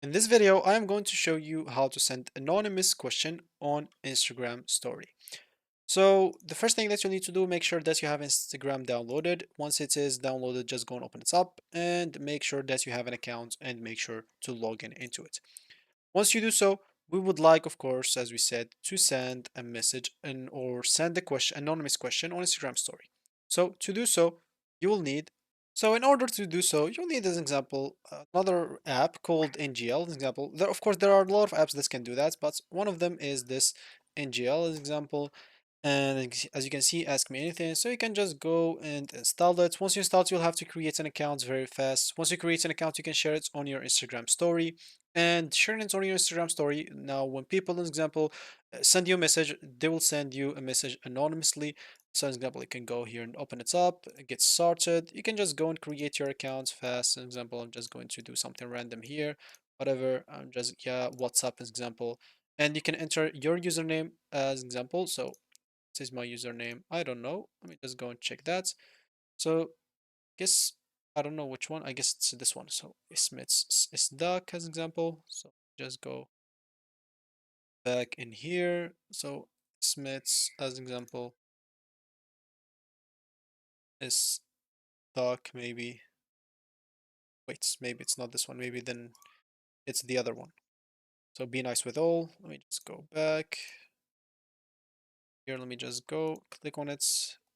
In this video, I am going to show you how to send anonymous question on Instagram story. So the first thing that you need to do, make sure that you have Instagram downloaded. Once it is downloaded, just go and open it up and make sure that you have an account and make sure to log in into it. Once you do so, we would like, of course, as we said, to send a message and or send a question, anonymous question on Instagram story. So to do so, you will need in order to do so, you'll need, as an example, another app called NGL. As an example, of course, there are a lot of apps that can do that, but one of them is this NGL, as an example. And as you can see, ask me anything. So you can just go and install it. Once you install it, you'll have to create an account very fast. Once you create an account, you can share it on your Instagram story and sharing it on your Instagram story. Now, when people, for example, send you a message, they will send you a message anonymously. So, for example, you can go here and open it up, get started. You can just go and create your account fast. For example, I'm just going to do something random here, whatever. I'm just, yeah, WhatsApp, as example. And you can enter your username as example. So, this is my username. I don't know. Let me just go and check that. So, guess I don't know which one. I guess it's this one. So it's duck as example. So just go back in here. So Smiths as example is duck maybe. Wait, maybe it's not this one. Maybe then it's the other one. So be nice with all. Let me just go back here. Let me just go click on it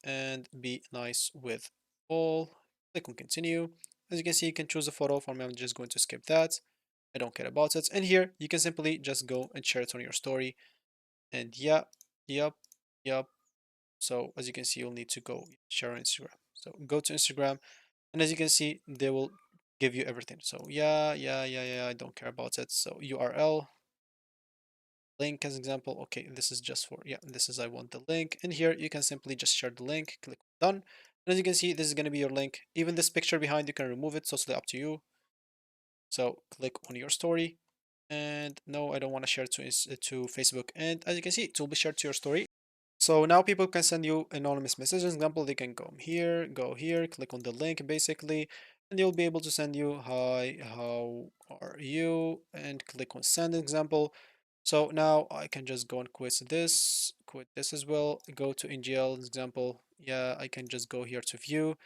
and be nice with all. Click on continue. As you can see, you can choose a photo. For me, I'm just going to skip that. I don't care about it. And here you can simply just go and share it on your story. And yeah, yep, yep. So as you can see, you'll need to go share on Instagram. So go to Instagram, and as you can see, they will give you everything. So yeah, yeah, yeah, yeah. I don't care about it. So URL, link as example. Okay, this is just for yeah. This is I want the link, and here you can simply just share the link. Click done. And as you can see, this is going to be your link. Even this picture behind, you can remove it. Totally up to you. So click on your story. And no, I don't want to share to Facebook. And as you can see, it will be shared to your story. So now people can send you anonymous messages. For example, they can go here, click on the link basically, and they'll be able to send you, hi, how are you? And click on send example. So now I can just go and quit this as well, go to NGL example. Yeah, I can just go here to view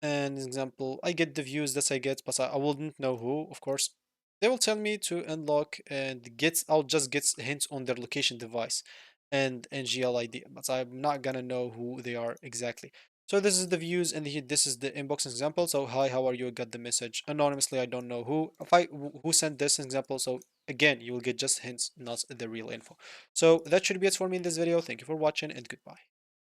and example, I get the views that I get, but I wouldn't know who, of course. They will tell me to unlock and I'll just get hints on their location device and NGL ID, but I'm not gonna know who they are exactly. So this is the views and this is the inbox example. So hi, how are you? I got the message anonymously. I don't know who. If I who sent this example. So again, you will get just hints, not the real info. So that should be it for me in this video. Thank you for watching and goodbye.